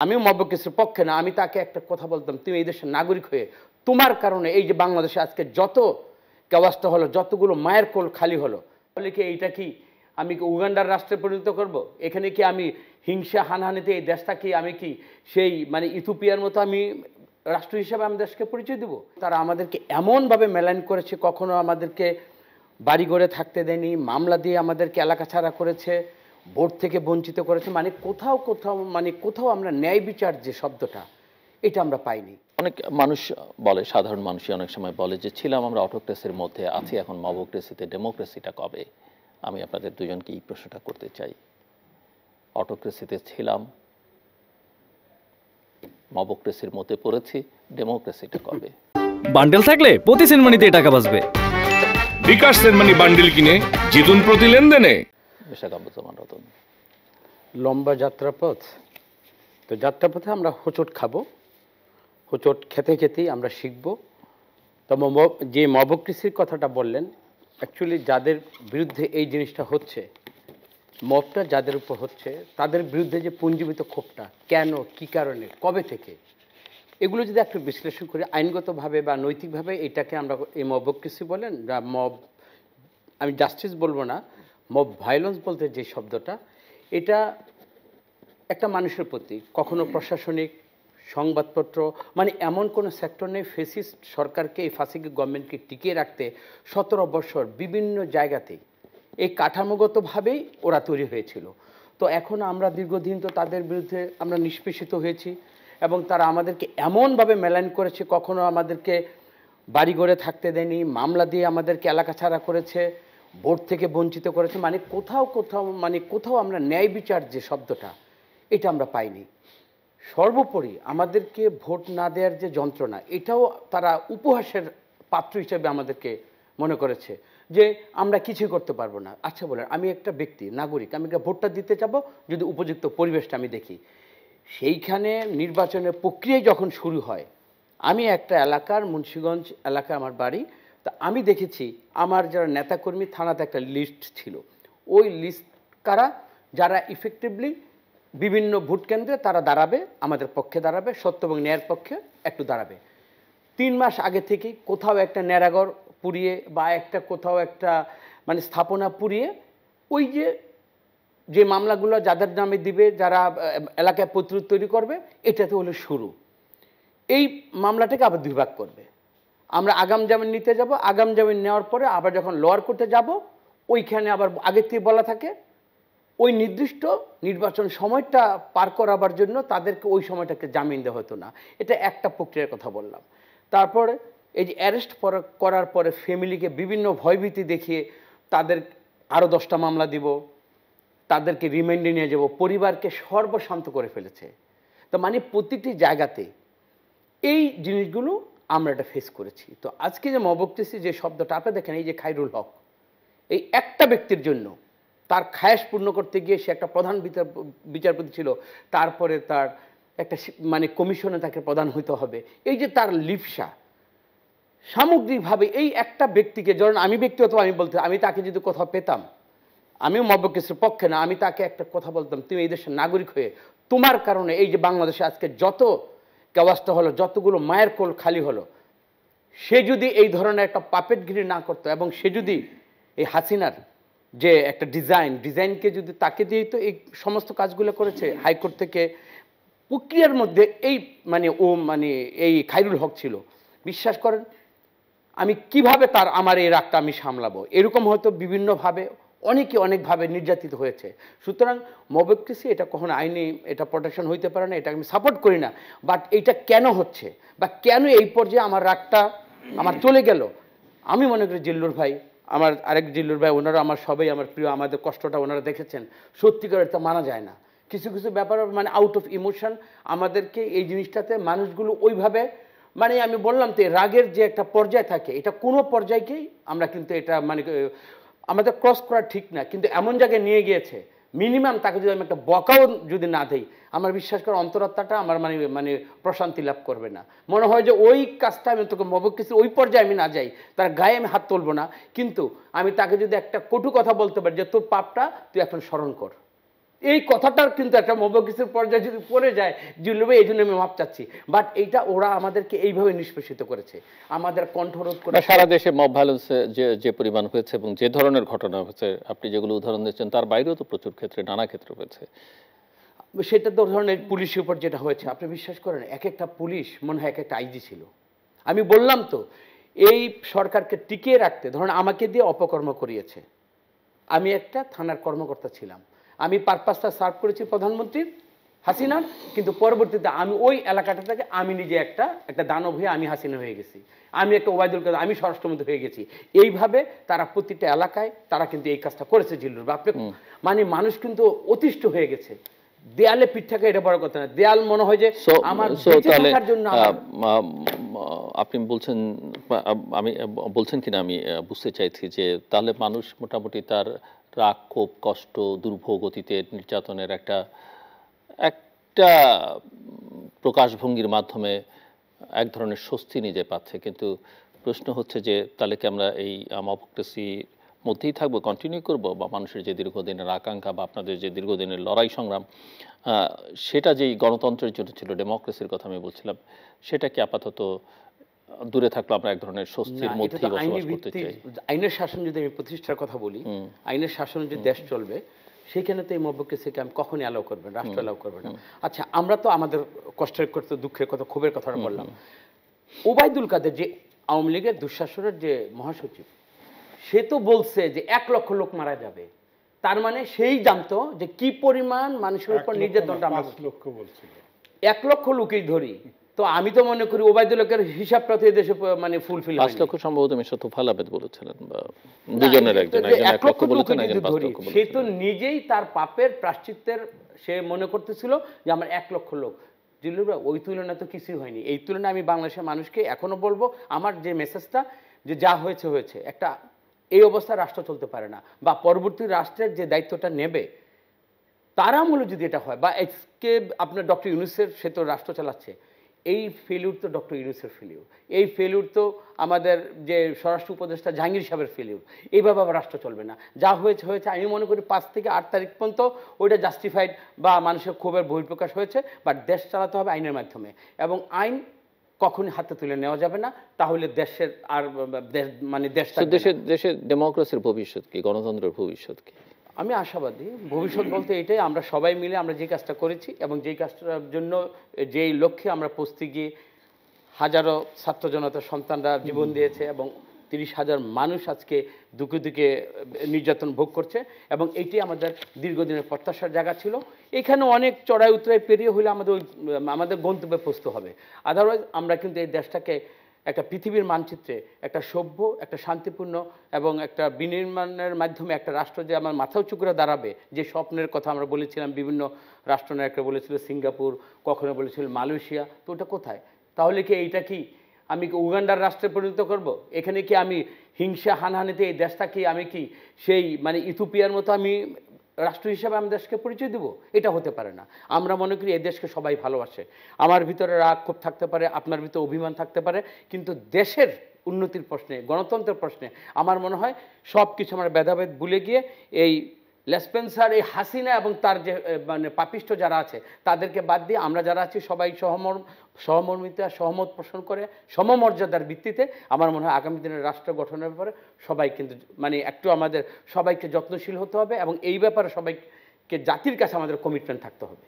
আমিও মবকেসের পক্ষে না, আমি তাকে একটা কথা বলতাম, তুমি এই দেশের নাগরিক হয়ে তোমার কারণে এই যে বাংলাদেশে আজকে যত ব্যবস্থা হলো, যতগুলো মায়ের কোল খালি হলো, তাহলে কি এইটা কি আমি কি উগান্ডার রাষ্ট্রে পরিণত করব? এখানে কি আমি হিংসা হানাহানিতে এই দেশটা কি আমি কি সেই মানে ইথিওপিয়ার মতো আমি রাষ্ট্র হিসেবে আমি দেশকে পরিচয় দেব? তারা আমাদেরকে এমনভাবে মেলাইন করেছে, কখনো আমাদেরকে বাড়ি ঘরে থাকতে দেয়নি, মামলা দিয়ে আমাদেরকে এলাকা ছাড়া করেছে, ভোট থেকে বঞ্চিত করেছে। মানে কোথাও কোথাও মানে কোথাও আমরা ন্যায় বিচার যে শব্দটা, এটা আমরা পাইনি। অনেক মানুষ বলে, সাধারণ মানুষই অনেক সময় বলে যে ছিলাম আমরা অটোক্রেসির মধ্যে, আছি এখন মবক্রেসিতে, ডেমোক্রেসিটা কবে? আমি আপনাদের দুজনকে এই প্রশ্নটা করতে চাই। অটোক্রেসিতে ছিলাম, মবক্রেসির মধ্যে পড়েছি, ডেমোক্রেসিটা কবে? বান্ডেল থাকলে প্রতি সেনমানিতে টাকা বাঁচবে। বিকাশ সেনমানি বান্ডেল কিনে জিতুন প্রতি লেনদেনে। বিশাখাপত্তমান রতন, লম্বা যাত্রাপথ, তো যাত্রাপথে আমরা হোঁচট খাবো, হোঁচট খেতে খেতেই আমরা শিখব। তবে যে মবক্রেসির কথাটা বললেন, অ্যাকচুয়ালি যাদের বিরুদ্ধে এই জিনিসটা হচ্ছে, মবটা যাদের উপর হচ্ছে, তাদের বিরুদ্ধে যে পুঞ্জীবিত ক্ষোভটা কেন, কি কারণে, কবে থেকে, এগুলো যদি একটু বিশ্লেষণ করি আইনগতভাবে বা নৈতিকভাবে, এটাকে আমরা এই মবক্রেসি বলেন, মব, আমি জাস্টিস বলবো না, মব ভায়োলেন্স বলতে যে শব্দটা, এটা একটা মানুষের প্রতি, কখনো প্রশাসনিক, সংবাদপত্র, মানে এমন কোনো সেক্টর নেই ফেসিস্ট সরকারকে, এই ফাসিস্ট গভর্নমেন্টকে টিকিয়ে রাখতে 17 বছর বিভিন্ন জায়গাতেই এই কাঠামোগতভাবেই ওরা তৈরি হয়েছিল। তো এখন আমরা দীর্ঘদিন তো তাদের বিরুদ্ধে আমরা নিষ্পেষিত হয়েছি, এবং তারা আমাদেরকে এমনভাবে মেলাইন করেছে, কখনো আমাদেরকে বাড়ি ঘরে থাকতে দেয়নি, মামলা দিয়ে আমাদেরকে এলাকা ছাড়া করেছে, ভোট থেকে বঞ্চিত করেছে। মানে কোথাও কোথাও মানে কোথাও আমরা ন্যায় বিচার যে শব্দটা, এটা আমরা পাইনি। সর্বোপরি আমাদেরকে ভোট না দেওয়ার যে যন্ত্রণা, এটাও তারা উপহাসের পাত্র হিসেবে আমাদেরকে মনে করেছে যে আমরা কিছুই করতে পারবো না। আচ্ছা বলেন, আমি একটা ব্যক্তি, নাগরিক, আমি একটা ভোটটা দিতে যাব, যদি উপযুক্ত পরিবেশটা আমি দেখি, সেইখানে নির্বাচনের প্রক্রিয়ায় যখন শুরু হয়, আমি একটা এলাকার, মুন্সিগঞ্জ এলাকা আমার বাড়ি, তা আমি দেখেছি আমার যারা নেতাকর্মী, থানাতে একটা লিস্ট ছিল, ওই লিস্ট কারা, যারা ইফেক্টিভলি বিভিন্ন ভোট কেন্দ্রে তারা দাঁড়াবে, আমাদের পক্ষে দাঁড়াবে, সত্য এবং ন্যায়ের পক্ষে একটু দাঁড়াবে। 3 মাস আগে থেকেই কোথাও একটা ন্যাড়াঘর পুড়িয়ে বা একটা কোথাও একটা মানে স্থাপনা পুড়িয়ে, ওই যে যে মামলাগুলো যাদের নামে দিবে, যারা এলাকায় প্রতিরোধ তৈরি করবে, এটাতে হলো শুরু। এই মামলাটাকে আবার 2 ভাগ করবে। আমরা আগাম জামিন নিতে যাব, আগাম জামিন নেওয়ার পরে আবার যখন লোয়ার কোর্টে যাব, ওইখানে আবার আগের থেকে বলা থাকে ওই নির্দিষ্ট নির্বাচন সময়টা পার করাবার জন্য তাদেরকে ওই সময়টাকে জামিন দেওয়া হতো না। এটা একটা প্রক্রিয়ার কথা বললাম। তারপরে এই যে অ্যারেস্ট করার পরে ফ্যামিলিকে বিভিন্ন ভয়ভীতি দেখিয়ে তাদের আরও 10টা মামলা দিব, তাদেরকে রিমান্ডে নিয়ে যাব, পরিবারকে সর্বশান্ত করে ফেলেছে। তো মানে প্রতিটি জায়গাতে এই জিনিসগুলো আমরা এটা ফেস করেছি। তো আজকে যে মবক্রেসি যে শব্দটা, আপনি দেখেন এই যে খায়রুল হক, এই একটা ব্যক্তির জন্য তার খায়েশ পূর্ণ করতে গিয়ে সে একটা প্রধান বিচারপতি ছিল, তারপরে তার একটা মানে কমিশনে তাকে প্রধান হইতে হবে, এই যে তার লিপসা, সামগ্রিকভাবে এই একটা ব্যক্তিকে, ধরুন আমি ব্যক্তিগত আমি বলতে, আমি তাকে যদি কোথাও পেতাম, আমিও মবক্রেসির পক্ষে না, আমি তাকে একটা কথা বলতাম, তুমি এই দেশের নাগরিক হয়ে তোমার কারণে এই যে বাংলাদেশে আজকে যত ব্যবস্থা হলো, যতগুলো মায়ের কোল খালি হলো, সে যদি এই ধরনের একটা পাপেটগিরি না করতো, এবং সে যদি এই হাসিনার যে একটা ডিজাইনকে যদি তাকে দিয়েই তো এই সমস্ত কাজগুলো করেছে, হাইকোর্ট থেকে প্রক্রিয়ার মধ্যে এই মানে ও মানে এই খায়রুল হক ছিল, বিশ্বাস করেন আমি কিভাবে আমার এই রাগটা আমি সামলাবো, এরকম হয়তো বিভিন্নভাবে অনেকে অনেকভাবে নির্যাতিত হয়েছে। সুতরাং মবক্রেসি এটা কখনো আইনি এটা প্রোটেকশন হইতে পারে না, এটা আমি সাপোর্ট করি না। বাট এটা কেন হচ্ছে বা কেন এই পর্যায়ে আমার রাগটা আমার চলে গেল, আমি মনে করি জিল্লুর ভাই, আমার আরেক জিল্লুর ভাই, ওনারা আমার সবাই আমার প্রিয়, আমাদের কষ্টটা ওনারা দেখেছেন, সত্যিকার এটা মানা যায় না। কিছু কিছু ব্যাপার মানে আউট অফ ইমোশন আমাদেরকে এই জিনিসটাতে মানুষগুলো ওইভাবে মানে আমি বললাম তো রাগের যে একটা পর্যায় থাকে, এটা কোনো পর্যায়কেই আমরা কিন্তু এটা মানে আমাদের ক্রস করা ঠিক না, কিন্তু এমন জায়গায় নিয়ে গিয়েছে মিনিমাম তাকে যদি আমি একটা বকাও যদি না দিই, আমার বিশ্বাস করার অন্তরাত্মাটা আমার মানে মানে প্রশান্তি লাভ করবে না। মনে হয় যে ওই কাজটা আমি তোকে মবক্রেসি ওই পর্যায়ে আমি না যাই, তার গায়ে আমি হাত তুলবো না, কিন্তু আমি তাকে যদি একটা কটু কথা বলতে পারি যে তোর পাপটা তুই এখন স্মরণ কর, এই কথাটার কিন্তু একটা মবকিসের পর্যায়ে যদি পড়ে যায় জিল্লুর ভাই, এই জন্য আমি মাপ চাচ্ছি। বাট এইটা ওরা আমাদেরকে এইভাবে নিষ্পেষিত করেছে, আমাদের কণ্ঠরোধ করে। সারা দেশে মব ভায়োলেন্স যে পরিমাণ হয়েছে এবং যে ধরনের ঘটনা হয়েছে, আপনি যেগুলো উদাহরণ দিচ্ছেন তার বাইরেও তো প্রচুর ক্ষেত্রে, নানা ক্ষেত্রে হয়েছে। সেটা তো ধরনের পুলিশের উপর যেটা হয়েছে, আপনি বিশ্বাস করেন এক একটা পুলিশ মনে হয় এক একটা আইজি ছিল। আমি বললাম তো, এই সরকারকে টিকিয়ে রাখতে ধরুন আমাকে দিয়ে অপকর্ম করিয়েছে। আমি একটা থানার কর্মকর্তা ছিলাম, আমি পারপাসটা সার্ভ করেছি প্রধানমন্ত্রীর হাসিনার, কিন্তু পরবর্তীতে আমি ওই এলাকাটা থেকে আমি নিজে একটা দানব হয়ে আমি হাসিনা হয়ে গেছি, আমি একটা ওবায়দুল কাদের, আমি স্বরাষ্ট্রমন্ত্রী হয়ে গেছি। এইভাবে তারা প্রতিটা এলাকায় তারা কিন্তু এই কাজটা করেছে জিল্লুর ভাই। আপনি মানে মানুষ কিন্তু অতিষ্ঠ হয়ে গেছে, দেয়ালে পিঠ থাকে, এটা বড় কথা না, দেয়াল মনে হয় যে আমার বেঁচে থাকার জন্য। আপনি বলছেন, আমি বলছেন কিনা আমি বুঝতে চাইছি যে তাহলে মানুষ মোটামুটি তার রাগ, ক্ষোভ, কষ্ট, দুর্ভোগ, অতীতের নির্যাতনের একটা প্রকাশভঙ্গির মাধ্যমে এক ধরনের স্বস্তি নিজে পাচ্ছে। কিন্তু প্রশ্ন হচ্ছে যে তাহলে কি আমরা এই ডেমোক্রেসি মধ্যেই থাকবো, কন্টিনিউ করব, বা মানুষের যে দীর্ঘদিনের আকাঙ্ক্ষা বা আপনাদের যে দীর্ঘদিনের লড়াই সংগ্রাম, সেটা যেই গণতন্ত্রের জন্য ছিল, ডেমোক্রেসির কথা আমি বলছিলাম, সেটা কি আপাতত দূরে থাকলো, আমরা এক ধরনের স্বস্তির মধ্যেই বসবাস করতে চাই? আইনের শাসন যদি আমি প্রতিষ্ঠার কথা বলি, আইনের শাসন যদি দেশ চলবে, সেখানে তো এই মবক্রেসিকে আমি কখনই অ্যালাউ করবেন, রাষ্ট্র অ্যালাউ করবে না। আচ্ছা, আমরা তো আমাদের কষ্টের কথা, দুঃখের কথা, ক্ষোভের কথাটা বললাম। ওবায়দুল কাদের যে আওয়ামী লীগের দুঃশাসনের যে মহাসচিব, সে তো বলছে যে 1 লক্ষ লোক মারা যাবে। তার মানে সেই জানতো যে কি পরিমাণ মানুষের উপর নির্যাতনটা। 5 লক্ষ বলছিল, 1 লক্ষ লোকই ধরি, তো আমি তো মনে করি ওবায়দুল্লাহের হিসাবটা তো এদেশে মানে ফুলফিল। 5 লক্ষ সম্ভবত মিশা তোফায়েল আহমেদ বলেছিলেন, বা দুজনের একজন 1 লক্ষ বলেছেন, একজন 5 লক্ষ বলেছেন। সে তো নিজেই তার পাপের প্রায়শ্চিত্তের সে মনে করতেছিল যে আমার 1 লক্ষ লোক। জিল্লুর ভাই, ওই তুলনা তো কিছুই হয়নি। এই তুলনায় আমি বাংলাদেশের মানুষকে এখনো বলবো, আমার যে মেসেজটা, যে যা হয়েছে হয়েছে, একটা এই অবস্থায় রাষ্ট্র চলতে পারে না, বা পরবর্তী রাষ্ট্রের যে দায়িত্বটা নেবে তারা মূলত যদি এটা হয়, বা আজকে আপনার ডক্টর ইউনূসের, সে তো রাষ্ট্র চালাচ্ছে, এই ফেলিউর তো ডক্টর ইউনূসের ফেলিউর, এই ফেলিউর তো আমাদের যে স্বরাষ্ট্র উপদেষ্টা জাহাঙ্গীর সাহেবের ফেলিউর। এইভাবে আবার রাষ্ট্র চলবে না। যা হয়েছে হয়েছে। আমি মনে করি 5 থেকে 8 তারিখ পর্যন্ত ওইটা জাস্টিফাইড বা মানুষের ক্ষোভের বহিঃপ্রকাশ হয়েছে, বাট দেশ চালাতে হবে আইনের মাধ্যমে, এবং আইন কখনই হাতে তুলে নেওয়া যাবে না, তাহলে দেশের আর মানে দেশের ডেমোক্রেসির ভবিষ্যৎ কি, গণতন্ত্রের ভবিষ্যৎ কি? আমি আশাবাদী। ভবিষ্যৎ বলতে এটাই, আমরা সবাই মিলে আমরা যে কাজটা করেছি এবং যেই কাজটার জন্য, যেই লক্ষ্যে আমরা পৌঁছতে গিয়ে হাজারো ছাত্র জনতার সন্তানরা জীবন দিয়েছে, এবং 30,000 মানুষ আজকে দুঃখে দুঃখে নির্যাতন ভোগ করছে, এবং এইটাই আমাদের দীর্ঘদিনের প্রত্যাশার জায়গা ছিল। এখানে অনেক চড়াই উতরাই পেরিয়ে হলে আমাদের গন্তব্যে পৌঁছতে হবে। আদারওয়াইজ আমরা কিন্তু এই দেশটাকে একটা পৃথিবীর মানচিত্রে একটা সভ্য, একটা শান্তিপূর্ণ এবং একটা বিনির্মাণের মাধ্যমে একটা রাষ্ট্র যে আমার মাথা উঁচু করে দাঁড়াবে, যে স্বপ্নের কথা আমরা বলেছিলাম, বিভিন্ন রাষ্ট্রনায়করা বলেছিল সিঙ্গাপুর, কখনো বলেছিল মালয়েশিয়া, তো ওটা কোথায়? তাহলে কি এইটা কি আমি উগান্ডার রাষ্ট্রে পরিণত করব? এখানে কি আমি হিংসা হানাহানিতে এই দেশটা কি আমি কি সেই মানে ইথিওপিয়ার মতো আমি রাষ্ট্র হিসেবে আমি দেশকে পরিচয় দেব? এটা হতে পারে না। আমরা মনে করি এই দেশকে সবাই ভালোবাসে। আমার ভিতরে রাগ ক্ষোভ থাকতে পারে, আপনার ভিতরে অভিমান থাকতে পারে, কিন্তু দেশের উন্নতির প্রশ্নে, গণতন্ত্রের প্রশ্নে আমার মনে হয় সব কিছু আমরা ভেদাভেদ ভুলে গিয়ে এই লেসপেন্সার, এই হাসিনা এবং তার যে মানে পাপিষ্ঠ যারা আছে তাদেরকে বাদ দিয়ে আমরা যারা আছি সবাই সহমর্মিতা, সহমত পোষণ করে সমমর্যাদার ভিত্তিতে আমার মনে হয় আগামী দিনের রাষ্ট্র গঠনের ব্যাপারে সবাই কিন্তু মানে একটু আমাদের সবাইকে যত্নশীল হতে হবে, এবং এই ব্যাপারে সবাইকে জাতির কাছে আমাদের কমিটমেন্ট থাকতে হবে।